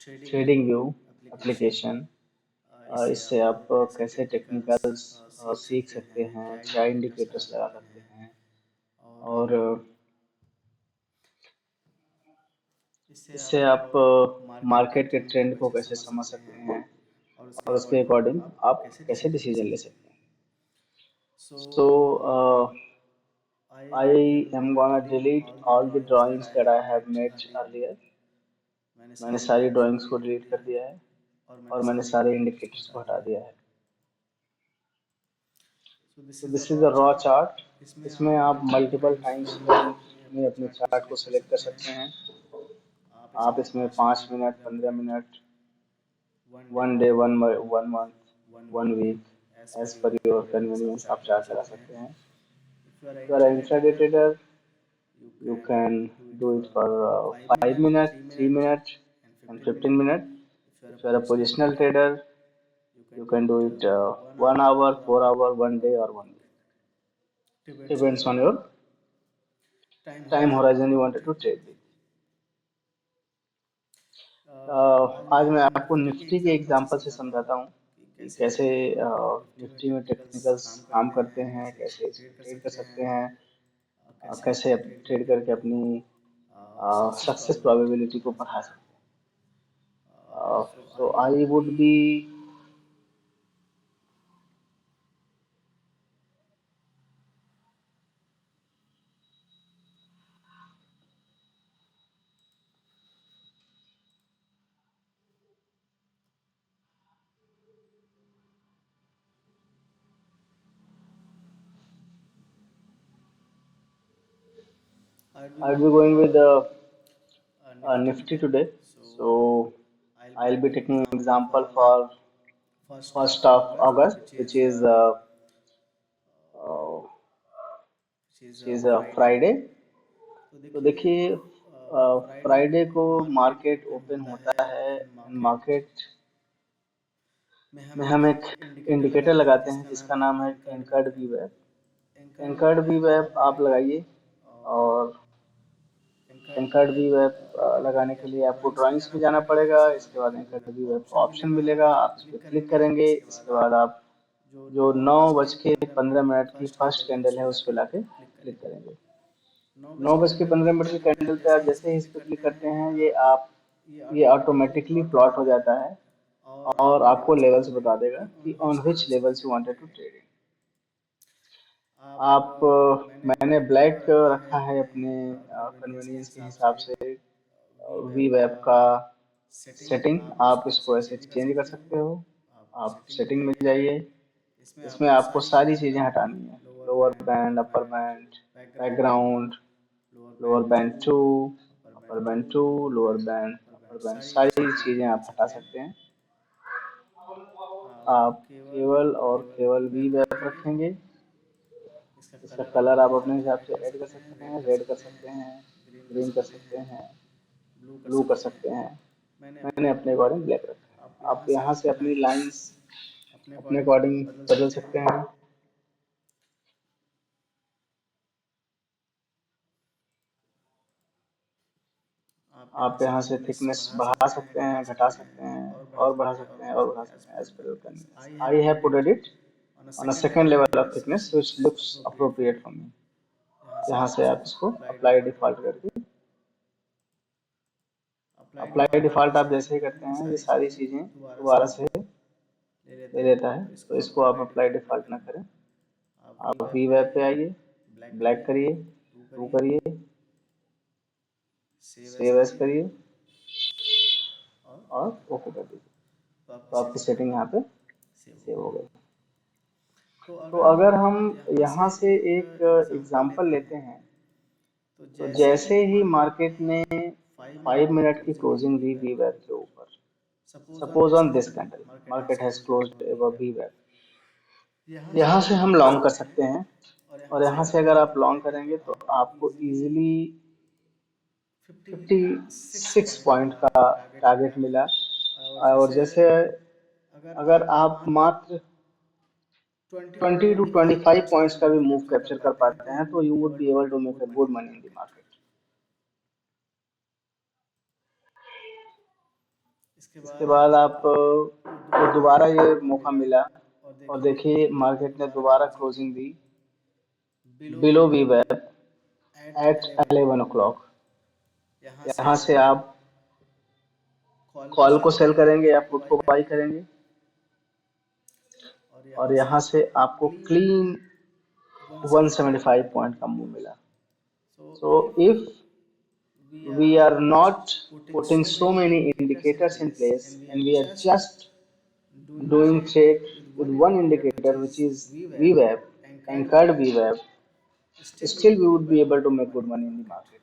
Trading view application. इससे आप कैसे टेक्निकल्स सीख सकते हैं, क्या इंडिकेटर्स लगा सकते हैं, और इससे आप मार्केट के ट्रेंड को कैसे समझ सकते हैं, और उसके अकॉर्डिंग आप कैसे डिसीजन ले सकते हैं। सो I am gonna delete all the drawings that I have made earlier. मैंने सारी ड्राइंग्स को डिलीट कर दिया है और मैंने सारे इंडिकेटर्स को हटा दिया है। तो this is a raw chart. इसमें आप मल्टीपल टाइम्स में अपने चार्ट को सिलेक्ट कर सकते हैं। आप इसमें 5 minute, 15 minute, 1 day, 1 month, 1 week, as per your convenience आप चार्ट लगा सकते हैं। If you are an intraday trader, you can do it for 5 minutes, 3 minutes, and 15 minutes. If you are a positional trader, you can do it 1 hour, 4 hour, 1 day, or 1 week. Depends on your time horizon you wanted to trade with. आज मैं आपको Nifty के example से समझाता हूँ कि कैसे Nifty में टेक्निकल्स काम करते हैं, कैसे इसको ट्रेड कर सकते हैं, कैसे ट्रेड करके अपनी सक्सेस प्रोबेबिलिटी को बढ़ा सकते हैं। So I would be I'll be going with the Nifty today. So I'll be taking an example for 1st of August, uh, which is a Friday. तो देखिए, फ्राइडे को मार्केट ओपन होता है and market में हम एक indicator लगाते हैं जिसका नाम है एंकर्ड वी वेब। एंकर्ड वी वेब आप लगाइए, और एंकर्ड वी वेब लगाने के लिए आपको ड्राइंग्स में जाना पड़ेगा। इसके बाद एंकर्ड वी वेब का ऑप्शन मिलेगा, आप इस पर क्लिक करेंगे। इसके बाद आप जो 9:15 की फर्स्ट कैंडल है उस पर लाके क्लिक करेंगे। 9:15 की कैंडल पे आप जैसे ही इस पे क्लिक करते हैं, ये ऑटोमेटिकली प्लॉट हो जाता है और आपको लेवल्स बता देगा कि on which levels you wanted to trade in. मैंने ब्लैक रखा है अपने कन्वीनियंस के हिसाब से। वी वेब का सेटिंग आप इसको ऐसे चेंज कर सकते हो। आप सेटिंग में जाइए, इसमें आपको सारी चीजें हटानी है। Lower band, upper band, background, lower band two, upper band two, lower band, upper band, सारी चीजें आप हटा सकते हैं। आप केवल और केवल वी वेब रखेंगे। इसका कलर आप अपने हिसाब से ऐड कर सकते हैं, रेड कर सकते हैं, ग्रीन कर सकते हैं, ब्लू कर सकते हैं। मैंने अपने अकॉर्डिंग ब्लैक रखा है। आप यहाँ से अपनी लाइंस अपने अकॉर्डिंग बदल सकते हैं। आप यहाँ से थिकनेस बढ़ा सकते हैं, घटा सकते हैं, और बढ़ा सकते हैं, और बढ़ा सकते हैं, as per your convenience. I have put it on a second level of thickness which looks appropriate for me. यहाँ से आप इसको अप्लाई डिफॉल्ट करके, अप्लाई डिफॉल्ट आप जैसे ही करते हैं, ये सारी चीजें दोबारा से ले लेता है। तो इसको आप अप्लाई डिफॉल्ट ना करें। आप वी वेब पे आइए, ब्लैक करिए, ब्लू करिए, सेव एज करिए, और ओके कर दीजिए। तो आपकी सेटिंग यहाँ पे सेव हो गई। तो अगर हम यहाँ से एक एग्जांपल लेते हैं, तो जैसे ही मार्केट ने 5 मिनट की क्लोजिंग दी वी वेब के ऊपर, suppose on this candle market has closed above वी वेब, यहाँ से हम लॉन्ग कर सकते हैं। और यहाँ से अगर आप लॉन्ग करेंगे तो आपको इजीली 56 पॉइंट का टारगेट मिला। और जैसे अगर आप मात्र 20 to 25 पॉइंट्स का भी मूव कैप्चर कर पाते हैं, तो you would be able to make a good money in the market. इसके बाद आप को दोबारा ये मौका मिला और देखिए मार्केट ने दोबारा क्लोजिंग दी बिलो वी वेब एट 11 o'clock। यहाँ से आप कॉल को सेल करेंगे या पुट को बाई करेंगे और यहाँ से आपको क्लीन 175 पॉइंट का मूव मिला। So if we are not putting so many indicators in place and we are just doing trade with one indicator which is VWAP, anchored VWAP, still we would be able to make good money in the market.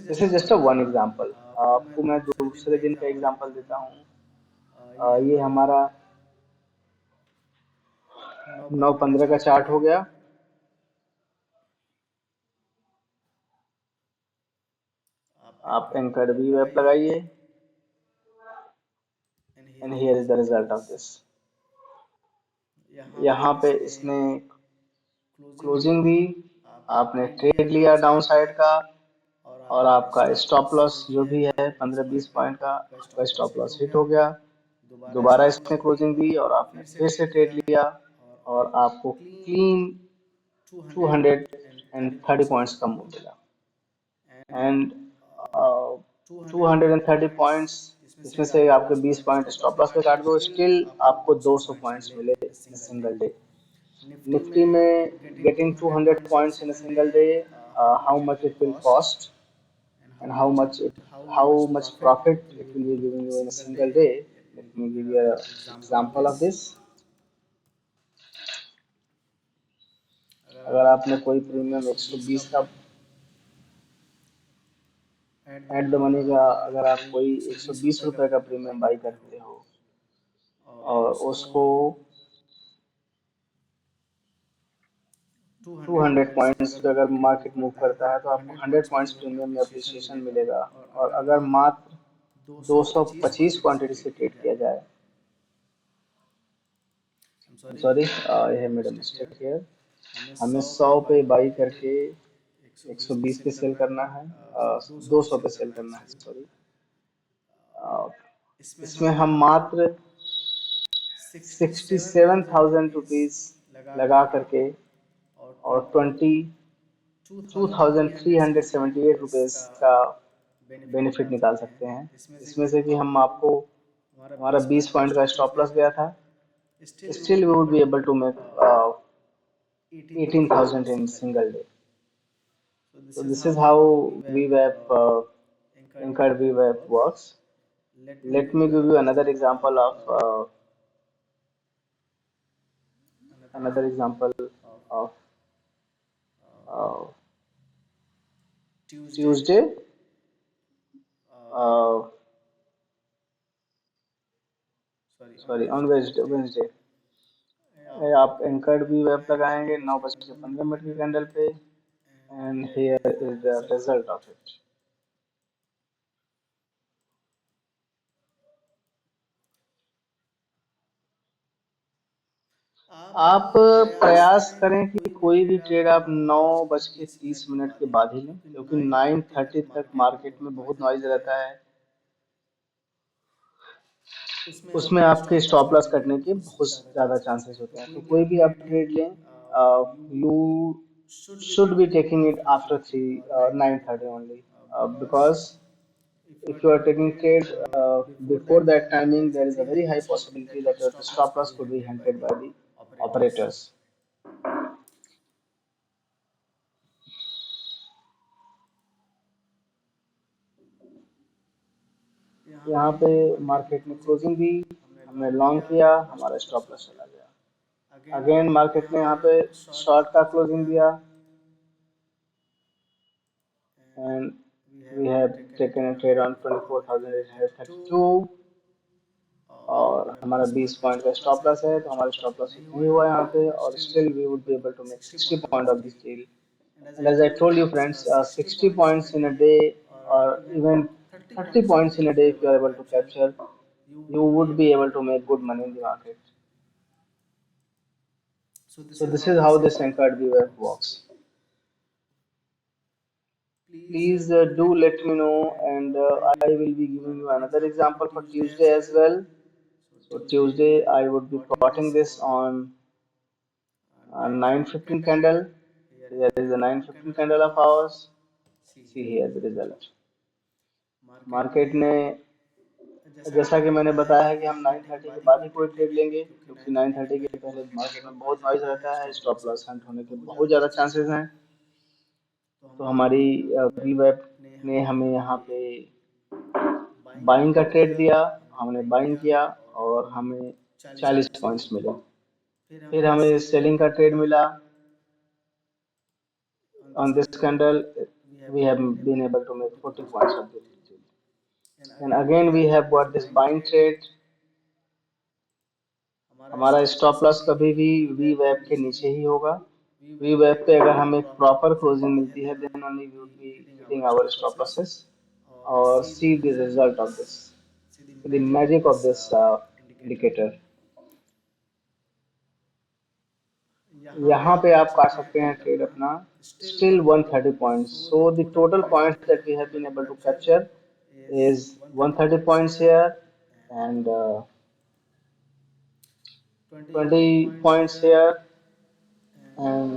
This is just a one example. आपको मैं दूसरे दिन का example देता हूँ। ये हमारा 9/15 का चार्ट हो गया। आप एंकर VWAP लगाइए and here is the result of this। यहाँ पे इसने क्लोजिंग दी, आपने ट्रेड लिया डाउन साइड का और आपका स्टॉप लॉस जो भी है 15-20 पॉइंट का आपका स्टॉप लॉस हिट हो गया। दोबारा इसने क्लोजिंग दी और आपने फिर से ट्रेड लिया और आपको क्लीन 230 पॉइंट्स का मूव मिला। एंड 230 पॉइंट्स इसमें से आपके 20 पॉइंट स्टॉप लॉस पे काट दो, स्टिल आपको 200 पॉइंट्स मिले इन सिंगल डे। निफ्टी में getting 200 points in a single day, how much it will cost and how much profit it will be giving you in a single day. Let me give you an example of this। अगर आपने कोई premium 120 का at the money का अगर आप कोई 120 रुपए का प्रीमियम बाई करते हो और उसको 200 पॉइंट्स पे अगर मार्केट मूव करता है तो आपको 100 पॉइंट्स प्रीमियम में अप्रिसिएशन मिलेगा। और अगर मात्र 225 क्वांटिटी से ट्रेड किया जाए, सॉरी यह मेरा मिस्टेक है, हमें 100 पे बाई करके 120 पे सेल करना है, 200 पे सेल करना है, सॉरी। इसमें हम मात्र 67,000 रुपीज लगा करके और 22,378 रुपीज का बेनिफिट निकाल सकते हैं। इसमें से कि हम आपको हमारा 20 पॉइंट का स्टॉप लॉस गया था, still we would be able to make 18,000 in single day. So this is how VWAP anchored VWAP works. Let me give you another example of uh, Tuesday, uh, sorry on Wednesday। आप anchored भी web लगाएंगे 9:15 की candle पे and here is the result of it. आप प्रयास करें कि कोई भी ट्रेड आप 9:30 के बाद ही लें, क्योंकि 9:30 तक मार्केट में बहुत नॉइज रहता है, उसमें आपके स्टॉप लॉस कटने के बहुत ज़्यादा चांसेस होते हैं। तो कोई भी आप ट्रेड लें, you should be taking it after 9:30 only, because if you are taking trade before that timing, there is a very high possibility that your stop loss could be hunted by the operators। यहाँ पे market ने closing दी, हमने long किया, हमारा stop loss चला गया। Again market ने यहाँ पे शॉर्ट का क्लोजिंग दिया and we have taken a trade on 24,832 और हमारा 20 पॉइंट का स्टॉप लॉस है, तो हमारा स्टॉप लॉस नहीं हुआ यहाँ पे और still we would be able to make 60 point of this deal. And as I told you friends, 60 points in a day or even 30 points in a day if you are able to capture, you would be able to make good money in the market। So this is how this anchored VWAP works। please do let me know, and I will be giving you another example for Tuesday as well. So Tuesday I would be plotting this on 9:15 candle. Here is the 9:15 candle of ours. See here the result. Market ने, जैसा कि मैंने बताया है कि हम 9:30 के बाद ही कोई ट्रेड लेंगे, क्योंकि 9:30 के पहले मार्केट में बहुत नॉइज रहता है, स्टॉप लॉस हंट होने के बहुत ज़्यादा चांसेस हैं। तो हमारी वीवेब ने हमें यहाँ पे बाइंग का ट्रेड दिया, हमने बाइंग किया और हमें 40 पॉइंट्स मिले। फिर हमें सेलिंग का ट्रेड मिला on this candle. We have been able to make 40 points of this trade. And again we have got this buying trade. हमारा स्टॉप लॉस कभी भी वी वेब के नीचे ही होगा। वी वेब पे अगर हमें प्रॉपर क्लोजिंग मिलती है, then only we would be hitting our stop losses. और see the result of this, the magic of this indicator. यहाँ पे आप पा सकते हैं ट्रेड अपना still 130 points. So the total points that we have been able to capture is 130 points here, and 20 points here, and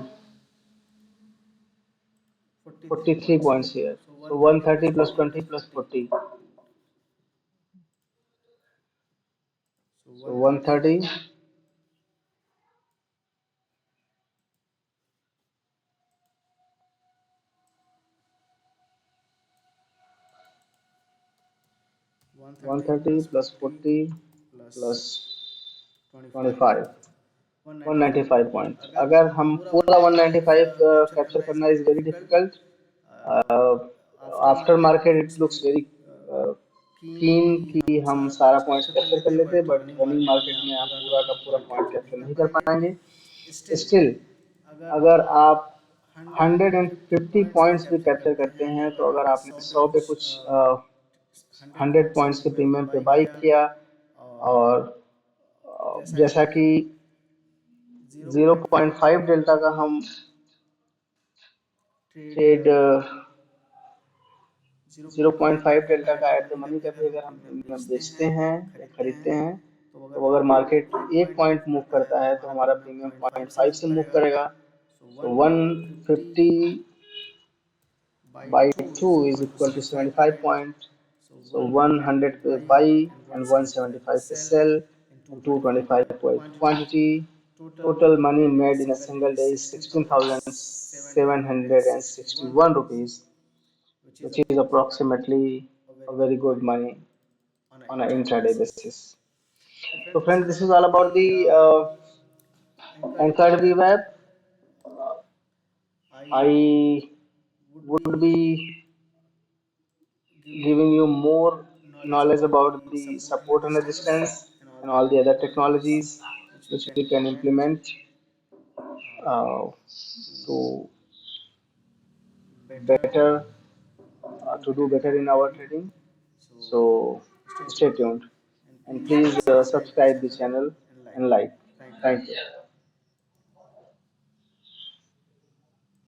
43 points here. So 130 plus 20 plus 40. So 130 130 plus 40 plus 25 195 point. अगर हम पूरा 195 कैप्चर करना is very difficult. After market it looks very keen कि हम सारा point capture कर लेते, but running market में आप पूरा का पूरा पॉइंट कैप्चर नहीं कर पाएंगे। स्टिल अगर आप 150 पॉइंट्स भी कैप्चर करते हैं, तो अगर आपने 100 पे कुछ 100 पॉइंट्स के प्रीमियम पे बाई किया, और जैसा कि 0.5 डेल्टा का हम ट्रेड 0.5 डेल्टा का एट द मनी का भी अगर हम प्रीमियम बेचते हैं या खरीदते हैं, तो अगर मार्केट एक पॉइंट मूव करता है तो हमारा प्रीमियम 0.5 से मूव करेगा। तो 150 by 2 is equal to 75 point. So 100 पे buy and 175 पे sell and 225 quantity. Total money made in a single day is 16,761 rupees, which is approximately a very good money on an intraday basis. So friends, this is all about the Anchored VWAP. I would be giving you more knowledge about the support and resistance and all the other technologies which we can implement uh, to better to do better in our trading. So stay tuned and please subscribe the channel and like. Thank you.